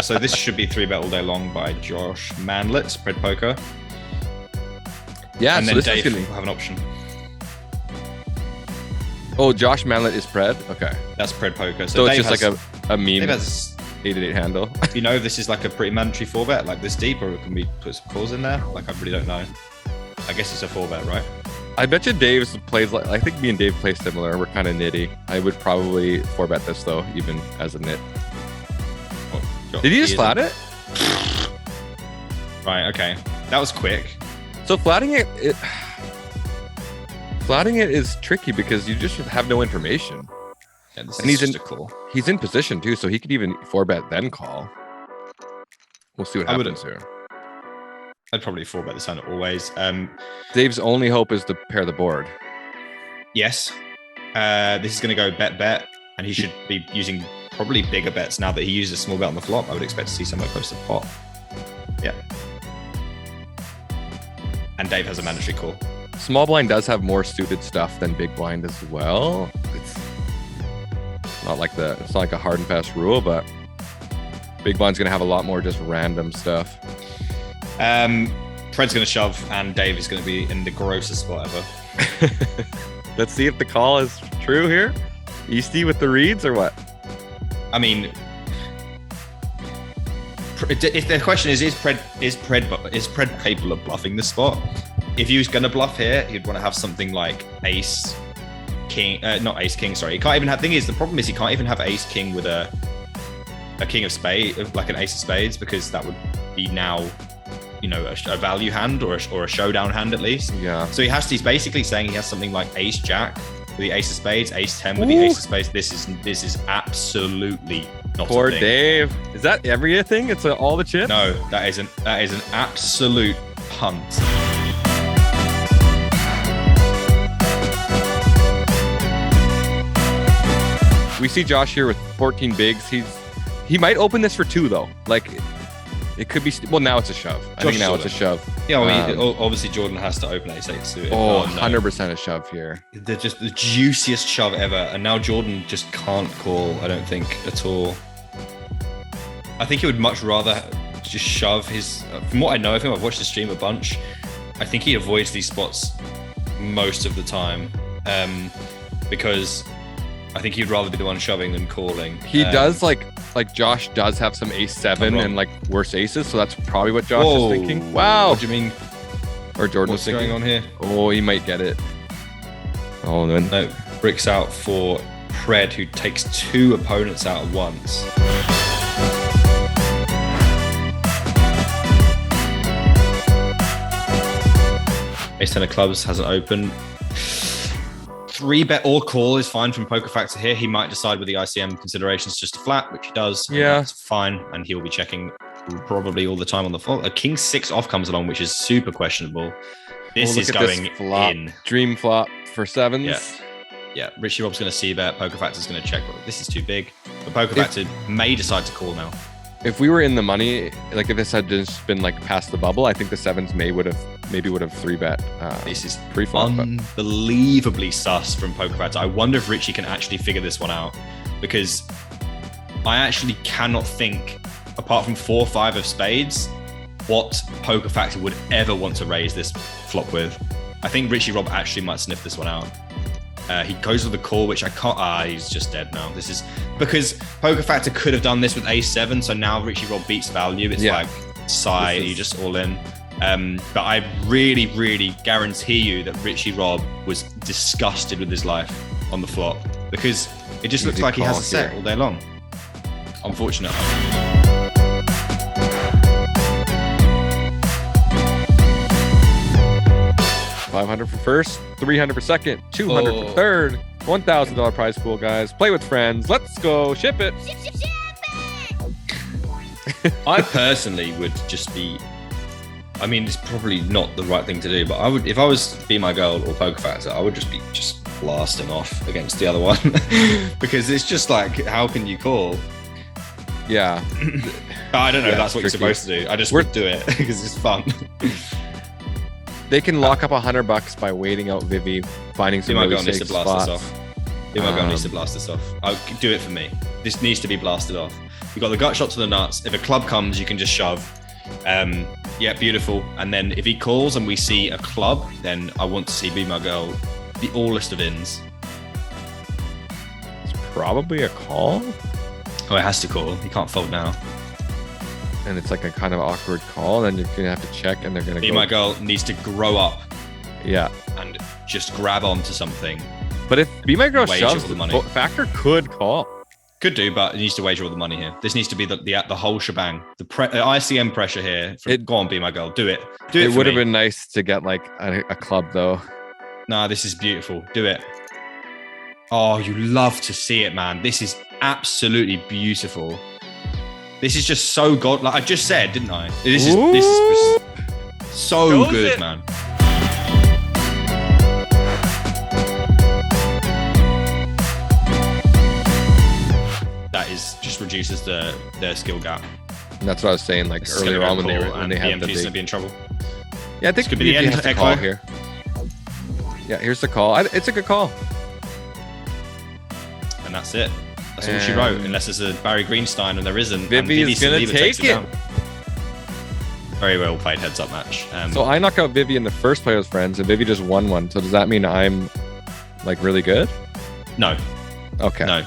So this should be 3-bet all day long by Josh Manlett, Pred Poker. Yeah, and so then this Dave will have an option. Oh, Josh Manlett is Pred? Okay. That's Pred Poker. So Dave it's just has, like a meme. Dave has, 8-8 handle. you know, if this is like a pretty mandatory 4-bet, like this deep, or can we put some calls in there? Like, I really don't know. I guess it's a 4-bet, right? I bet you Dave's plays like, I think me and Dave play similar. We're kind of nitty. I would probably 4-bet this though, even as a nit. Oh, did he just flat it? Right, okay. That was quick. So flatting it is tricky because you just have no information. Yeah, this and is just a call. He's in position too, so he could even 4-bet then call. We'll see what happens here. I'd probably 4-bet this hand always. Dave's only hope is to pair the board. Yes. This is going to go bet, and he should be using probably bigger bets now that he uses a small bet on the flop. I would expect to see somewhere close to pot. Yeah. And Dave has a mandatory call. Small blind does have more suited stuff than big blind as well. It's not like a hard and fast rule, but big blind's gonna have a lot more just random stuff. Fred's gonna shove, and Dave is gonna be in the grossest spot ever. Let's see if the call is true here. Easty with the reads or what? I mean, if the question is Pred capable of bluffing this spot? If he was going to bluff here, he'd want to have something like ace, king, not ace, king, sorry. He can't even have, the problem is he can't even have ace, king with a king of spades, like an ace of spades, because that would be now, you know, a value hand or a showdown hand at least. Yeah. So he's basically saying he has something like ace, jack with the ace of spades, ace 10 with the ace of spades. This is absolutely not poor a thing. Dave. Is that everything? It's all the chips? No, that is an absolute punt. We see Josh here with 14 bigs. He might open this for 2 though. Like it could be. Well, now it's a shove. I think now it's a shove. Yeah, I mean, obviously Jordan has to open ace-8 suited. Oh, 100% a shove here. They're just the juiciest shove ever, and now Jordan just can't call. I don't think at all. I think he would much rather just shove his. From what I know of him, I've watched the stream a bunch. I think he avoids these spots most of the time, because I think he'd rather be the one shoving than calling. He does like Josh does have some ace 7 and like worse aces, so that's probably what Josh is thinking. Wow. What do you mean? Or Jordan What's was thinking. going on here? Oh, he might get it. Oh, no. Bricks out for Pred, who takes 2 opponents out at once. Ace 10 of clubs hasn't opened. 3-bet or call is fine from Poker Factor here. He might decide with the ICM considerations just to flat, which he does. Yeah. That's fine. And he'll be checking probably all the time on the flop. A king 6 off comes along, which is super questionable. This is going in. Dream flop for 7s. Yeah. Yeah. Richie Rob's going to see bet. Poker Factor's going to check. This is too big. But Poker Factor may decide to call now. If we were in the money, like if this had just been like past the bubble, I think the 7s maybe would have 3-bet. This is pre-flop, unbelievably sus from Poker Factor. I wonder if Richie can actually figure this one out, because I actually cannot think, apart from 4-5 of spades, what Poker Factor would ever want to raise this flop with. I think Richie Rob actually might sniff this one out. He goes with the call, which I can't. He's just dead now. This is because Poker Factor could have done this with ace 7, so now Richie Rob beats value. It's like sigh, you just all in. But I really, really guarantee you that Richie Rob was disgusted with his life on the flop, because it just looks like he has a set all day long. Unfortunately. 500 for first, 300 for second, 200 for third, $1,000 prize pool, guys. Play with friends. Let's go. Ship it. I personally would just be, I mean, it's probably not the right thing to do, but I would, if I was Be My Girl or Poker Factor, I would just be blasting off against the other one because it's just like, how can you call? Yeah. I don't know if that's what you're supposed to do. I just would do it because it's fun. They can lock up $100 by waiting out Vivi, finding some really safe spots. Be My Girl needs to blast this off. Do it for me. This needs to be blasted off. You got the gut shot to the nuts. If a club comes, you can just shove. Yeah, beautiful. And then if he calls and we see a club, then I want to see Be My Girl the allest of ins. It's probably a call. Oh, it has to call. He can't fold now. And it's like a kind of awkward call. And then you're going to have to check and they're going to Be My Girl needs to grow up. Yeah. And just grab onto something. But if Be My Girl shoves, the money. Factor could call. Could do, but it needs to wager all the money here. This needs to be the whole shebang. The ICM pressure here. Go on, Be My Girl. Do it. Do it. It would have been nice to get like a club though. Nah, this is beautiful. Do it. Oh, you love to see it, man. This is absolutely beautiful. This is just so god. Like I just said, didn't I? This is so good, man. That is just reduces their skill gap. And that's what I was saying, like earlier on when they had the BMP's gonna be in trouble. Yeah, I think could be the end has to call here. Yeah, here's the call. It's a good call. And that's it. That's all she wrote, unless there's a Barry Greenstein, and there isn't. Vivi's gonna take it. Very well played heads up match. So I knocked out Vivi in the first play with friends, and Vivi just won one. So does that mean I'm like really good? No. Okay. No.